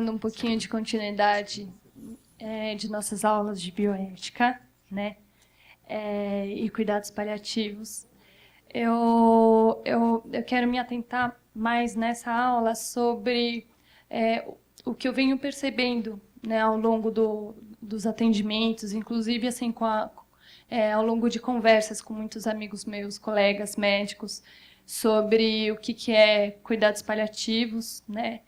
dando um pouquinho de continuidade de nossas aulas de bioética, né? E cuidados paliativos. Eu quero me atentar mais nessa aula sobre o que eu venho percebendo, né, ao longo dos atendimentos, inclusive assim, ao longo de conversas com muitos amigos meus, colegas médicos, sobre o que é cuidados paliativos, né?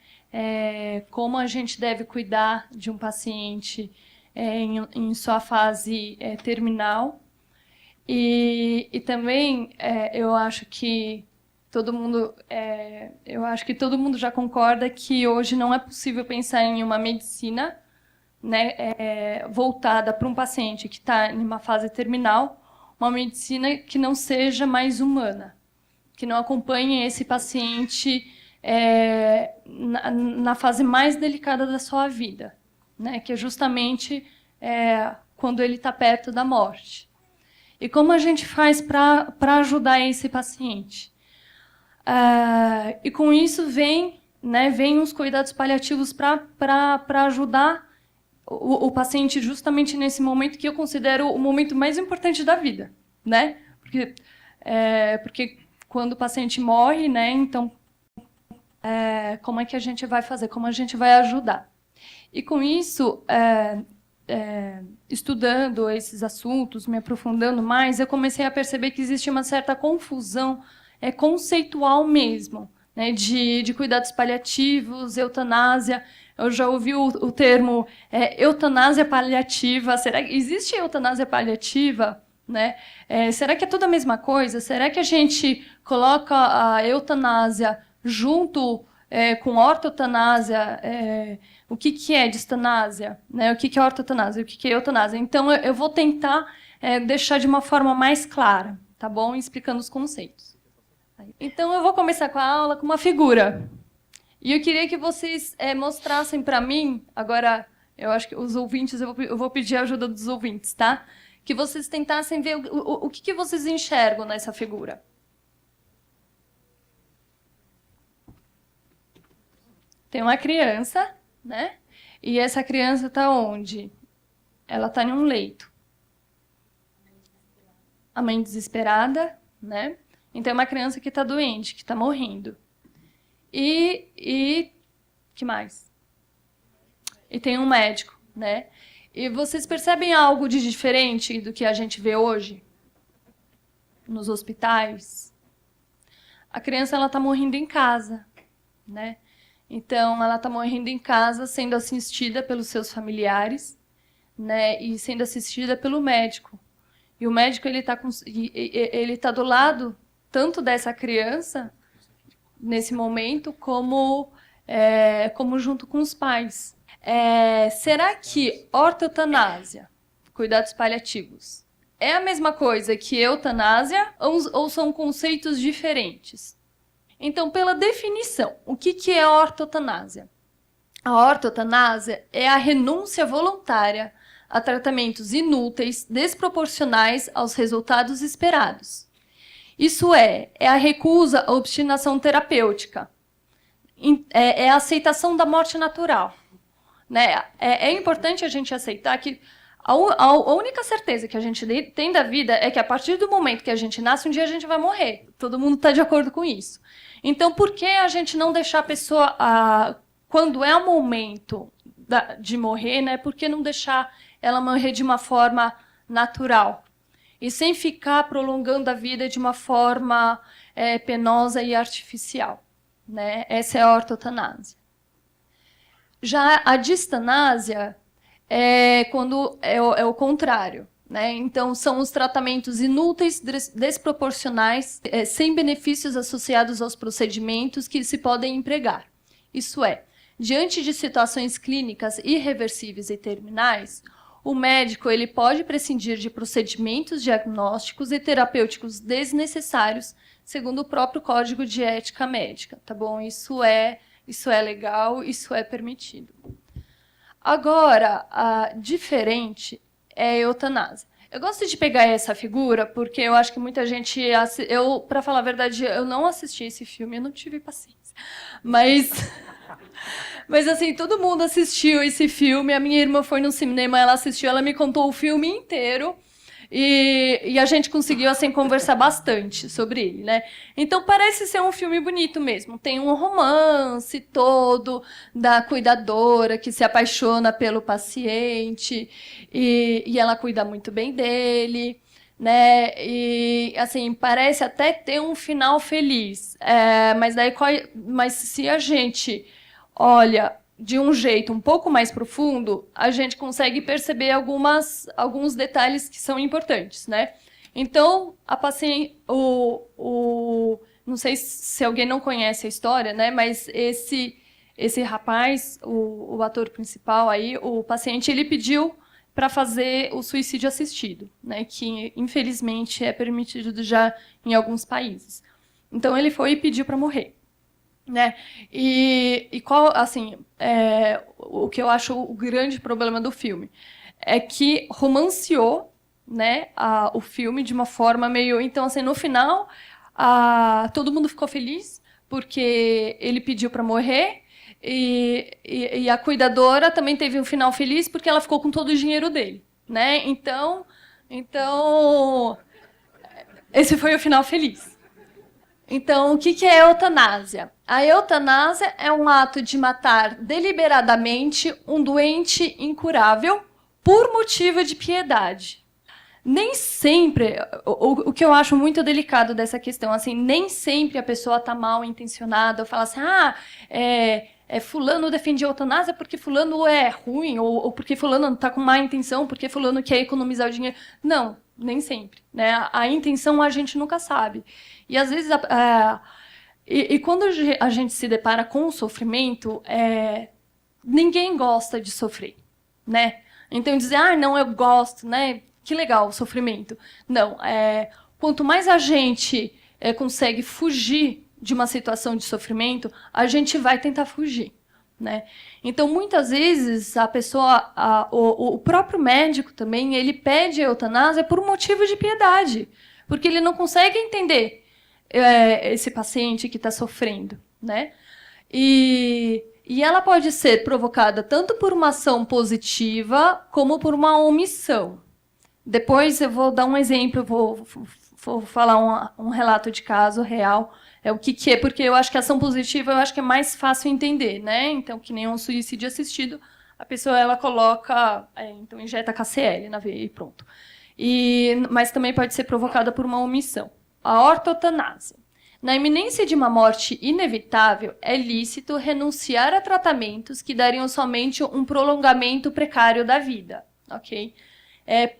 Como a gente deve cuidar de um paciente em sua fase terminal. E também eu acho que todo mundo já concorda que hoje não é possível pensar em uma medicina, né, voltada para um paciente que está em uma fase terminal, uma medicina que não seja mais humana, que não acompanhe esse paciente na fase mais delicada da sua vida, né, que é justamente quando ele está perto da morte. E como a gente faz para ajudar esse paciente? E com isso vem os cuidados paliativos para ajudar o paciente justamente nesse momento que eu considero o momento mais importante da vida, né? Porque quando o paciente morre, né, então como é que a gente vai fazer? Como a gente vai ajudar? E com isso, estudando esses assuntos, me aprofundando mais, eu comecei a perceber que existe uma certa confusão conceitual mesmo, né, de cuidados paliativos, eutanásia. Eu já ouvi o termo eutanásia paliativa. Será que existe eutanásia paliativa? Né? Será que é tudo a mesma coisa? Será que a gente coloca a eutanásia junto com ortotanásia? O que é distanásia? Né? O que é ortotanásia? O que é eutanásia? Então, eu vou tentar deixar de uma forma mais clara, tá bom? Explicando os conceitos. Então, eu vou começar com a aula com uma figura. E eu queria que vocês mostrassem para mim, agora, eu acho que os ouvintes, eu vou pedir a ajuda dos ouvintes, tá? Que vocês tentassem ver o que vocês enxergam nessa figura. Tem uma criança, né? E essa criança está onde? Ela está em um leito. A mãe desesperada, né? Então, é uma criança que está doente, que está morrendo. E que mais? E tem um médico, né? E vocês percebem algo de diferente do que a gente vê hoje nos hospitais? A criança ela está morrendo em casa, né? Então, ela está morrendo em casa, sendo assistida pelos seus familiares, né? E sendo assistida pelo médico. E o médico ele tá do lado tanto dessa criança nesse momento como junto com os pais. Será que ortotanásia, cuidados paliativos, é a mesma coisa que eutanásia ou são conceitos diferentes? Então, pela definição, o que é a ortotanásia? A ortotanásia é a renúncia voluntária a tratamentos inúteis, desproporcionais aos resultados esperados. Isso é a recusa à obstinação terapêutica, é a aceitação da morte natural. Né? É importante a gente aceitar que a única certeza que a gente tem da vida é que a partir do momento que a gente nasce, um dia a gente vai morrer. Todo mundo está de acordo com isso. Então, por que a gente não deixar a pessoa, quando é o momento de morrer, né, por que não deixar ela morrer de uma forma natural? E sem ficar prolongando a vida de uma forma penosa e artificial. Né? Essa é a ortotanásia. Já a distanásia é quando é o contrário. Né? Então, são os tratamentos inúteis, desproporcionais, sem benefícios associados aos procedimentos que se podem empregar. Isso é, diante de situações clínicas irreversíveis e terminais, o médico ele pode prescindir de procedimentos diagnósticos e terapêuticos desnecessários, segundo o próprio Código de Ética Médica. Tá bom? Isso é legal, isso é permitido. Agora, diferente é a eutanásia. Eu gosto de pegar essa figura porque eu acho que muita gente... para falar a verdade, eu não assisti esse filme, eu não tive paciência. Mas Mas assim, todo mundo assistiu esse filme. A minha irmã foi no cinema, ela assistiu, ela me contou o filme inteiro. E a gente conseguiu, assim, conversar bastante sobre ele, né? Então, parece ser um filme bonito mesmo. Tem um romance todo da cuidadora que se apaixona pelo paciente e ela cuida muito bem dele, né? E, assim, parece até ter um final feliz. Mas se a gente olha de um jeito um pouco mais profundo, a gente consegue perceber alguns detalhes que são importantes, né? Então, a paciente, não sei se alguém não conhece a história, né? Mas esse rapaz, o ator principal aí, o paciente, ele pediu para fazer o suicídio assistido, né? Que infelizmente é permitido já em alguns países. Então, ele foi e pediu para morrer. Né? E qual, assim, o que eu acho o grande problema do filme é que romanceou, né, o filme de uma forma meio... Então, assim, no final, todo mundo ficou feliz porque ele pediu para morrer e a cuidadora também teve um final feliz porque ela ficou com todo o dinheiro dele, né? Então esse foi o final feliz. Então, o que é a eutanásia? A eutanásia é um ato de matar deliberadamente um doente incurável por motivo de piedade. Nem sempre, o que eu acho muito delicado dessa questão, assim, nem sempre a pessoa está mal intencionada, ou fala assim, fulano defende a eutanásia porque fulano é ruim, ou porque fulano está com má intenção, porque fulano quer economizar o dinheiro. Não, nem sempre, né? A intenção a gente nunca sabe. E às vezes, quando a gente se depara com o sofrimento, ninguém gosta de sofrer, né? Então dizer, não, eu gosto, né? Que legal o sofrimento. Não, quanto mais a gente consegue fugir de uma situação de sofrimento, a gente vai tentar fugir, né? Então, muitas vezes, a pessoa, o próprio médico também, ele pede a eutanásia por motivo de piedade, porque ele não consegue entender esse paciente que está sofrendo, né? E ela pode ser provocada tanto por uma ação positiva como por uma omissão. Depois eu vou dar um exemplo, vou falar um relato de caso real, o que é, porque eu acho que a ação positiva eu acho que é mais fácil entender, né? Então, que nem um suicídio assistido, a pessoa ela coloca, então injeta KCl na veia e pronto. Mas também pode ser provocada por uma omissão. A ortotanásia. Na iminência de uma morte inevitável, é lícito renunciar a tratamentos que dariam somente um prolongamento precário da vida, ok?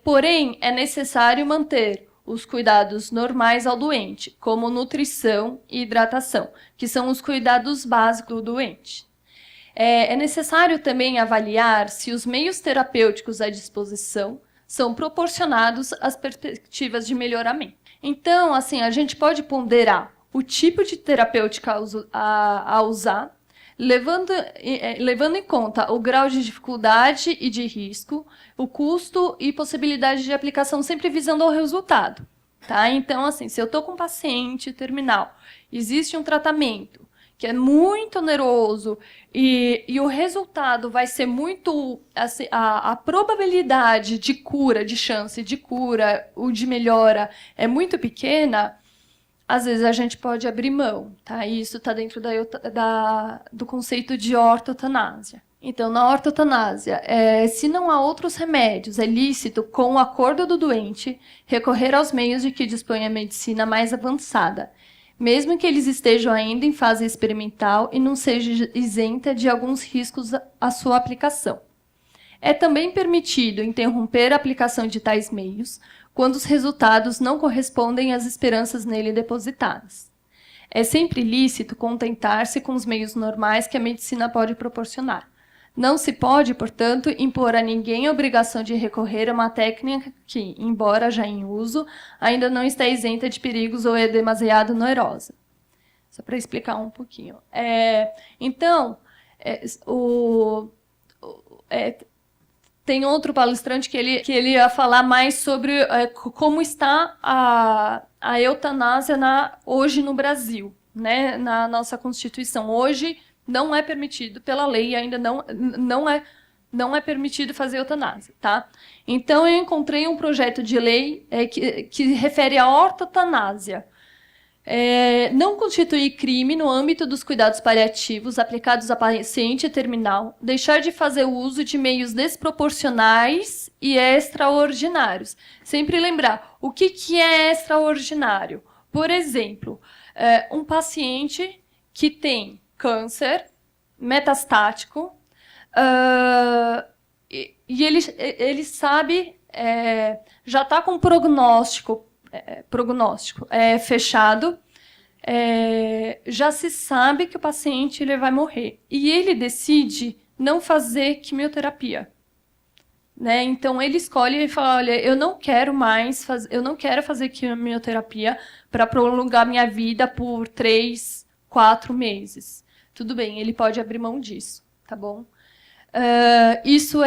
Porém, é necessário manter os cuidados normais ao doente, como nutrição e hidratação, que são os cuidados básicos do doente. É necessário também avaliar se os meios terapêuticos à disposição são proporcionados às perspectivas de melhoramento. Então, assim, a gente pode ponderar o tipo de terapêutica a usar, levando em conta o grau de dificuldade e de risco, o custo e possibilidade de aplicação, sempre visando ao resultado. Tá? Então, assim, se eu estou com um paciente terminal, existe um tratamento que é muito oneroso e o resultado vai ser muito... Assim, a probabilidade de cura, de chance de cura ou de melhora é muito pequena, às vezes a gente pode abrir mão, tá? E isso está dentro do conceito de ortotanásia. Então, na ortotanásia, se não há outros remédios, é lícito, com o acordo do doente, recorrer aos meios de que dispõe a medicina mais avançada, mesmo que eles estejam ainda em fase experimental e não seja isenta de alguns riscos à sua aplicação. É também permitido interromper a aplicação de tais meios quando os resultados não correspondem às esperanças nele depositadas. É sempre lícito contentar-se com os meios normais que a medicina pode proporcionar. Não se pode, portanto, impor a ninguém a obrigação de recorrer a uma técnica que, embora já em uso, ainda não está isenta de perigos ou é demasiado onerosa. Só para explicar um pouquinho. Tem outro palestrante que ele ia falar mais sobre como está a eutanásia hoje no Brasil, né, na nossa Constituição. Hoje, Não é permitido pela lei, ainda não é permitido fazer eutanásia, tá? Então, eu encontrei um projeto de lei que refere à ortotanásia. Não constituir crime no âmbito dos cuidados paliativos aplicados a paciente terminal, deixar de fazer uso de meios desproporcionais e extraordinários. Sempre lembrar, o que é extraordinário? Por exemplo, um paciente que tem câncer metastático, e ele sabe, já está com prognóstico fechado, já se sabe que o paciente ele vai morrer. E ele decide não fazer quimioterapia. Né? Então, ele escolhe e fala, olha, eu não quero fazer quimioterapia para prolongar minha vida por 3, 4 meses. Tudo bem, ele pode abrir mão disso, tá bom? Isso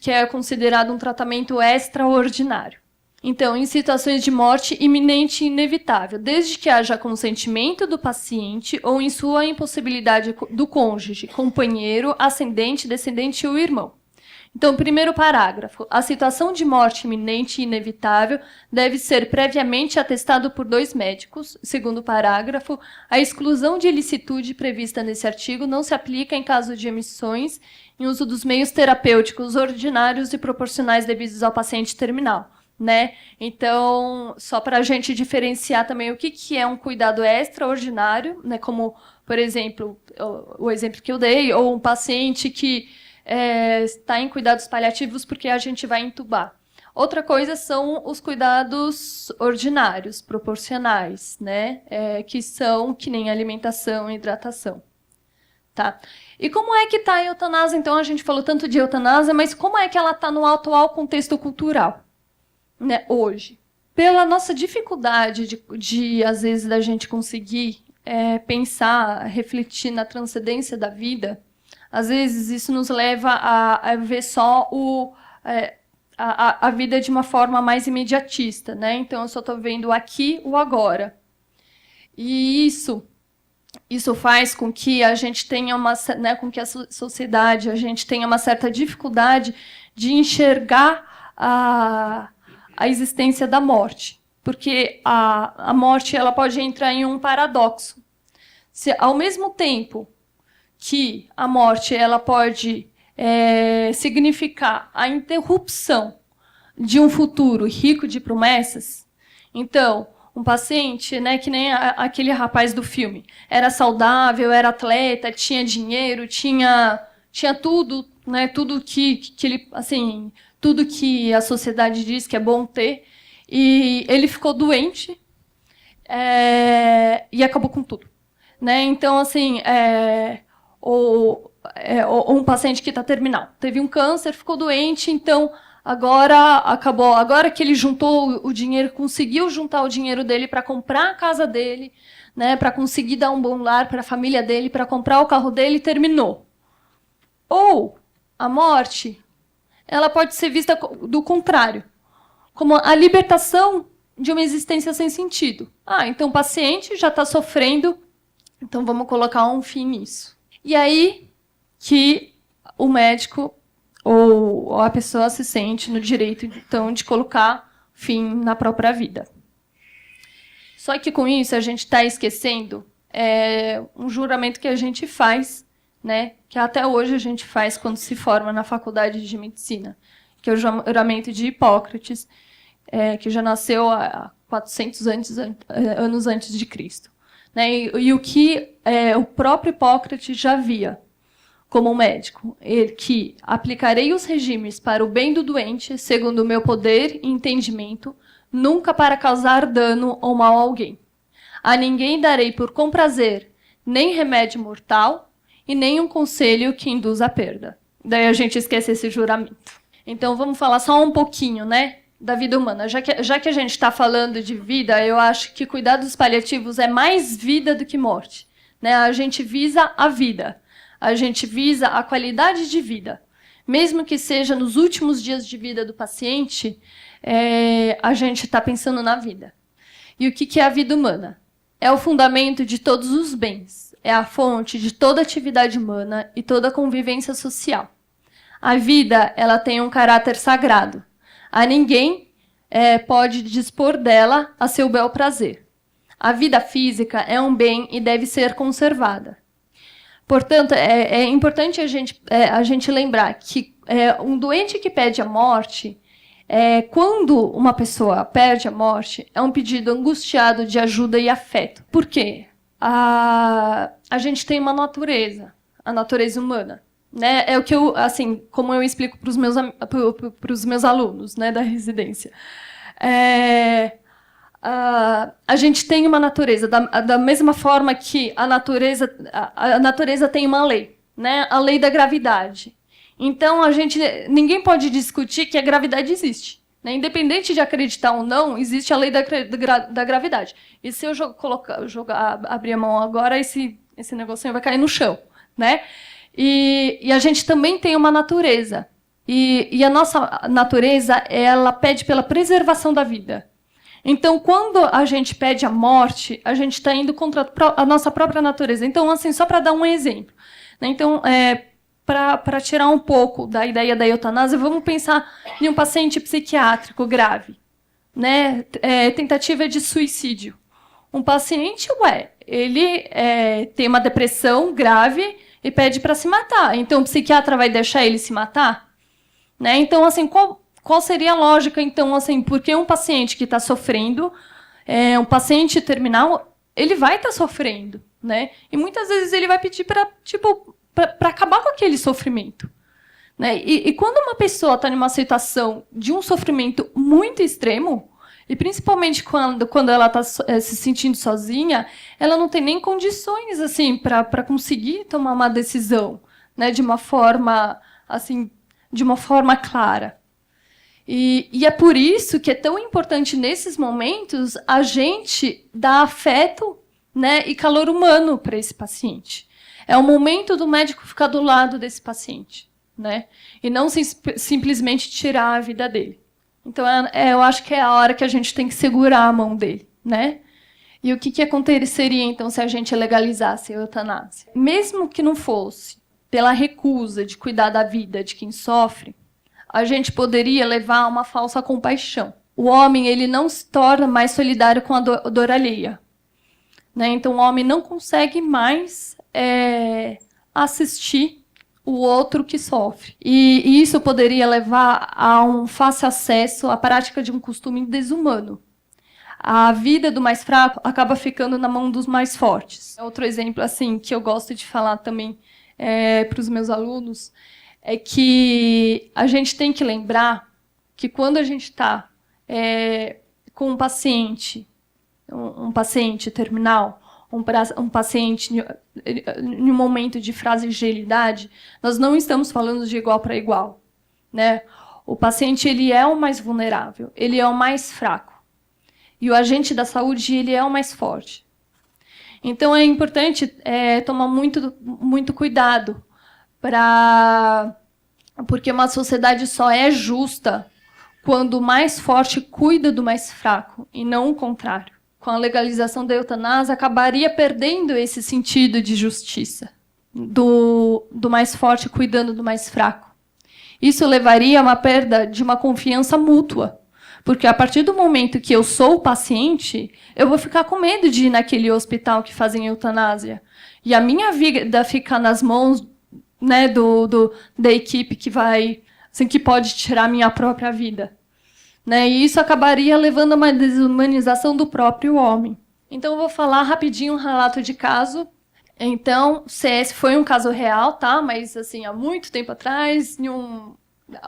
que é considerado um tratamento extraordinário. Então, em situações de morte iminente e inevitável, desde que haja consentimento do paciente ou em sua impossibilidade do cônjuge, companheiro, ascendente, descendente ou irmão. Então, primeiro parágrafo. A situação de morte iminente e inevitável deve ser previamente atestado por 2 médicos. Segundo parágrafo. A exclusão de ilicitude prevista nesse artigo não se aplica em caso de emissões em uso dos meios terapêuticos ordinários e proporcionais devidos ao paciente terminal. Né? Então, só para a gente diferenciar também o que é um cuidado extraordinário, né? Como, por exemplo, o exemplo que eu dei, ou um paciente que está em cuidados paliativos porque a gente vai entubar. Outra coisa são os cuidados ordinários, proporcionais, né? Que são que nem alimentação e hidratação. Tá? E como é que está a eutanásia? Então, a gente falou tanto de eutanásia, mas como é que ela está no atual contexto cultural? Né, hoje? Pela nossa dificuldade de às vezes, da gente conseguir pensar, refletir na transcendência da vida, às vezes isso nos leva a ver só a vida de uma forma mais imediatista, né? Então, eu só estou vendo aqui o agora. E isso faz com que a gente tenha com que a sociedade, a gente tenha uma certa dificuldade de enxergar a existência da morte. Porque a morte ela pode entrar em um paradoxo. Se, ao mesmo tempo que a morte ela pode significar a interrupção de um futuro rico de promessas, então, um paciente, né, que nem aquele rapaz do filme, era saudável, era atleta, tinha dinheiro, tinha tudo, né, tudo que ele, assim, tudo que a sociedade diz que é bom ter, e ele ficou doente e acabou com tudo. Né? Então, assim, ou um paciente que está terminal, teve um câncer, ficou doente, então agora acabou. Agora que ele juntou o dinheiro, conseguiu juntar o dinheiro dele para comprar a casa dele, né, para conseguir dar um bom lar para a família dele, para comprar o carro dele, terminou. Ou a morte, ela pode ser vista do contrário, como a libertação de uma existência sem sentido. Então o paciente já está sofrendo, então vamos colocar um fim nisso. E aí que o médico ou a pessoa se sente no direito, então, de colocar fim na própria vida. Só que com isso a gente está esquecendo um juramento que a gente faz, né, que até hoje a gente faz quando se forma na faculdade de medicina, que é o juramento de Hipócrates, que já nasceu há 400 anos antes de Cristo. Né, e o que o próprio Hipócrates já via como médico, que aplicarei os regimes para o bem do doente, segundo o meu poder e entendimento, nunca para causar dano ou mal a alguém. A ninguém darei por comprazer nem remédio mortal e nem um conselho que induz à perda. Daí a gente esquece esse juramento. Então vamos falar só um pouquinho, né, da vida humana. Já que a gente está falando de vida, eu acho que cuidados paliativos é mais vida do que morte. Né? A gente visa a vida. A gente visa a qualidade de vida. Mesmo que seja nos últimos dias de vida do paciente, a gente está pensando na vida. E o que é a vida humana? É o fundamento de todos os bens. é a fonte de toda atividade humana e toda convivência social. A vida, ela tem um caráter sagrado. A ninguém pode dispor dela a seu bel prazer. A vida física é um bem e deve ser conservada. Portanto, é importante a gente lembrar que um doente que pede a morte, quando uma pessoa perde a morte, é um pedido angustiado de ajuda e afeto. Por quê? A gente tem uma natureza, a natureza humana. Né? É o que assim, como eu explico para os meus alunos, né, da residência. A gente tem uma natureza, da mesma forma que a natureza tem uma lei, né? A lei da gravidade. Então, ninguém pode discutir que a gravidade existe. Né? Independente de acreditar ou não, existe a lei da gravidade. E se eu abrir a mão agora, esse negocinho vai cair no chão. Né? E a gente também tem uma natureza. E a nossa natureza, ela pede pela preservação da vida. Então, quando a gente pede a morte, a gente está indo contra a nossa própria natureza. Então, assim, só para dar um exemplo. Né? Então, para tirar um pouco da ideia da eutanásia, vamos pensar em um paciente psiquiátrico grave. Né? Tentativa de suicídio. Um paciente, ele tem uma depressão grave e pede para se matar. Então, o psiquiatra vai deixar ele se matar? Né? Então, assim, qual seria a lógica, então, assim, porque um paciente que está sofrendo, um paciente terminal, ele vai estar sofrendo, né? E muitas vezes ele vai pedir para acabar com aquele sofrimento. Né? E quando uma pessoa está numa situação de um sofrimento muito extremo, e principalmente quando ela está se sentindo sozinha, ela não tem nem condições assim, para conseguir tomar uma decisão, né? De uma forma clara. E é por isso que é tão importante, nesses momentos, a gente dar afeto, né, e calor humano para esse paciente. É o momento do médico ficar do lado desse paciente, né, e não simplesmente tirar a vida dele. Então, eu acho que é a hora que a gente tem que segurar a mão dele. Né? E o que aconteceria, então, se a gente legalizasse a eutanásia? Mesmo que não fosse pela recusa de cuidar da vida de quem sofre, a gente poderia levar a uma falsa compaixão. O homem, ele não se torna mais solidário com a dor alheia. Né? Então, o homem não consegue mais assistir o outro que sofre. E isso poderia levar a um fácil acesso à prática de um costume desumano. A vida do mais fraco acaba ficando na mão dos mais fortes. Outro exemplo assim que eu gosto de falar também para os meus alunos é que a gente tem que lembrar que quando a gente está com um paciente terminal, um paciente em um momento de fragilidade, nós não estamos falando de igual para igual. Né? O paciente, ele é o mais vulnerável, ele é o mais fraco. E o agente da saúde, ele é o mais forte. Então, é importante tomar muito cuidado, porque uma sociedade só é justa quando o mais forte cuida do mais fraco, e não o contrário. Com a legalização da eutanásia, acabaria perdendo esse sentido de justiça, do mais forte cuidando do mais fraco. Isso levaria a uma perda de uma confiança mútua. Porque a partir do momento que eu sou o paciente, eu vou ficar com medo de ir naquele hospital que fazem eutanásia. E a minha vida fica nas mãos, né, da equipe que que pode tirar a minha própria vida. Né? E isso acabaria levando a uma desumanização do próprio homem. Então, eu vou falar rapidinho um relato de caso. Então, CS foi um caso real, tá? Mas assim, há muito tempo atrás,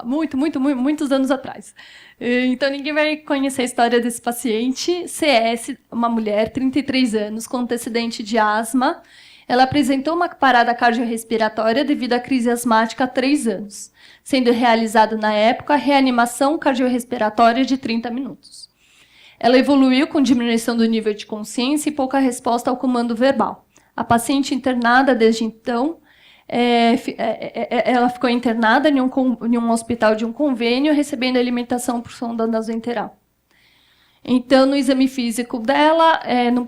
muitos anos atrás. Então, ninguém vai conhecer a história desse paciente. CS, uma mulher, 33 anos, com antecedente de asma. Ela apresentou uma parada cardiorrespiratória devido à crise asmática há 3 anos, sendo realizada, na época, a reanimação cardiorrespiratória de 30 minutos. Ela evoluiu com diminuição do nível de consciência e pouca resposta ao comando verbal. A paciente internada desde então, ela ficou internada em um hospital de um convênio, recebendo alimentação por sonda nasoenteral. Então, no exame físico dela, não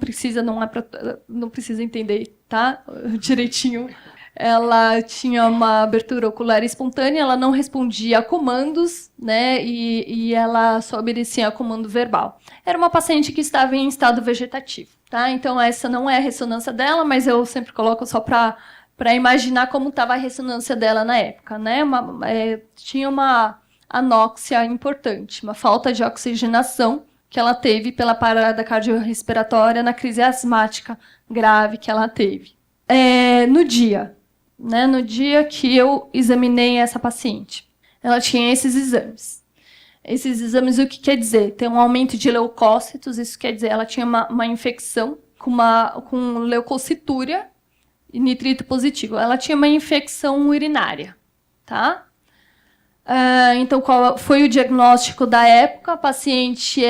precisa entender tá? Direitinho. Ela tinha uma abertura ocular espontânea, ela não respondia a comandos, né? E ela só obedecia a comando verbal. Era uma paciente que estava em estado vegetativo, tá? Então, essa não é a ressonância dela, mas eu sempre coloco só para imaginar como estava a ressonância dela na época, né? Tinha uma anóxia importante, uma falta de oxigenação que ela teve pela parada cardiorrespiratória na crise asmática grave que ela teve. No dia que eu examinei essa paciente, ela tinha esses exames. Esses exames, o que quer dizer? Tem um aumento de leucócitos, isso quer dizer ela tinha uma infecção com leucocitúria e nitrito positivo. Ela tinha uma infecção urinária, tá? Então, qual foi o diagnóstico da época? A paciente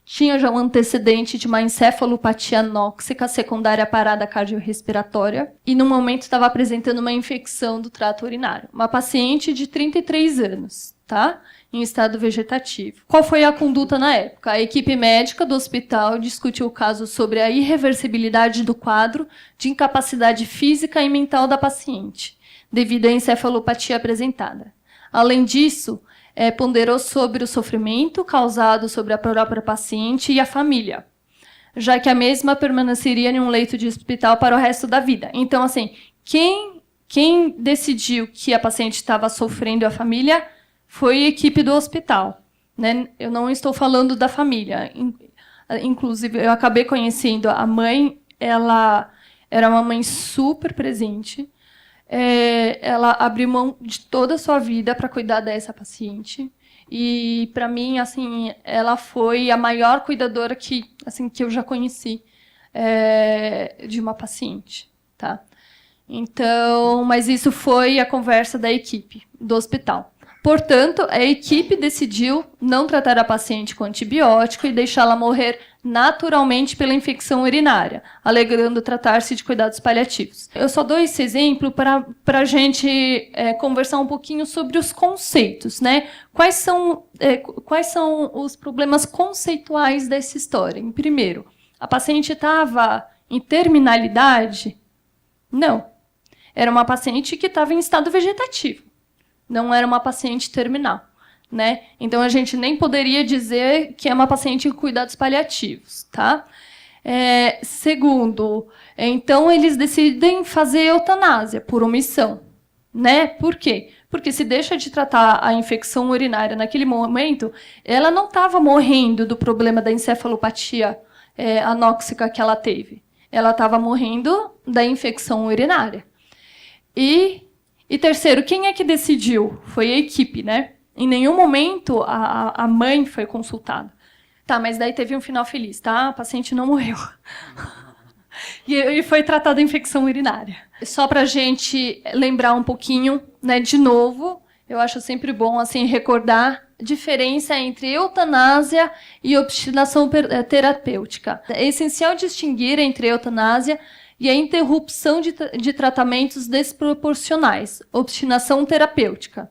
tinha já um antecedente de uma encefalopatia anóxica secundária à parada cardiorrespiratória e, no momento, estava apresentando uma infecção do trato urinário. Uma paciente de 33 anos, tá? Em estado vegetativo. Qual foi a conduta na época? A equipe médica do hospital discutiu o caso sobre a irreversibilidade do quadro de incapacidade física e mental da paciente, devido à encefalopatia apresentada. Além disso, ponderou sobre o sofrimento causado sobre a própria paciente e a família, já que a mesma permaneceria em um leito de hospital para o resto da vida. Então, assim, quem decidiu que a paciente estava sofrendo a família foi a equipe do hospital, né? Eu não estou falando da família. Inclusive, eu acabei conhecendo a mãe, ela era uma mãe super presente. Ela abriu mão de toda a sua vida para cuidar dessa paciente. E, para mim, assim, ela foi a maior cuidadora que eu já conheci de uma paciente, tá? Então, mas isso foi a conversa da equipe do hospital. Portanto, a equipe decidiu não tratar a paciente com antibiótico e deixá-la morrer naturalmente pela infecção urinária, alegando tratar-se de cuidados paliativos. Eu só dou esse exemplo para a gente conversar um pouquinho sobre os conceitos, né? Quais são os problemas conceituais dessa história? Em primeiro, a paciente estava em terminalidade? Não. Era uma paciente que estava em estado vegetativo. Não era uma paciente terminal, né? Então, a gente nem poderia dizer que é uma paciente em cuidados paliativos, tá? Segundo, então, eles decidem fazer eutanásia por omissão, né? Por quê? Porque se deixa de tratar a infecção urinária naquele momento, ela não estava morrendo do problema da encefalopatia anóxica que ela teve. Ela estava morrendo da infecção urinária. E terceiro, quem é que decidiu? Foi a equipe, né? Em nenhum momento a mãe foi consultada. Tá, mas daí teve um final feliz, tá? A paciente não morreu. E foi tratada a infecção urinária. Só para a gente lembrar um pouquinho, né, de novo, eu acho sempre bom assim, recordar a diferença entre eutanásia e obstinação terapêutica. É essencial distinguir entre eutanásia e a interrupção de tratamentos desproporcionais, obstinação terapêutica.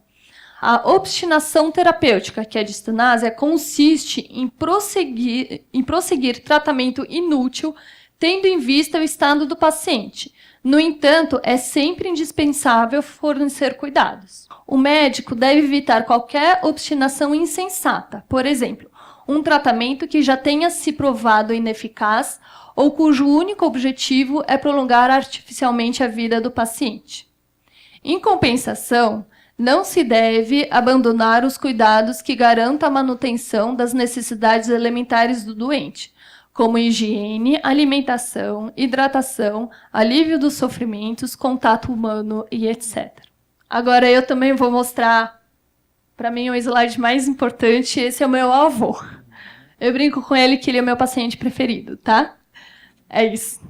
A obstinação terapêutica, que é a distanásia, consiste em prosseguir tratamento inútil, tendo em vista o estado do paciente. No entanto, é sempre indispensável fornecer cuidados. O médico deve evitar qualquer obstinação insensata, por exemplo, um tratamento que já tenha se provado ineficaz ou cujo único objetivo é prolongar artificialmente a vida do paciente. Em compensação, não se deve abandonar os cuidados que garantam a manutenção das necessidades elementares do doente, como higiene, alimentação, hidratação, alívio dos sofrimentos, contato humano e etc. Agora eu também vou mostrar, para mim, o slide mais importante. Esse é o meu avô. Eu brinco com ele que ele é o meu paciente preferido, tá? É isso.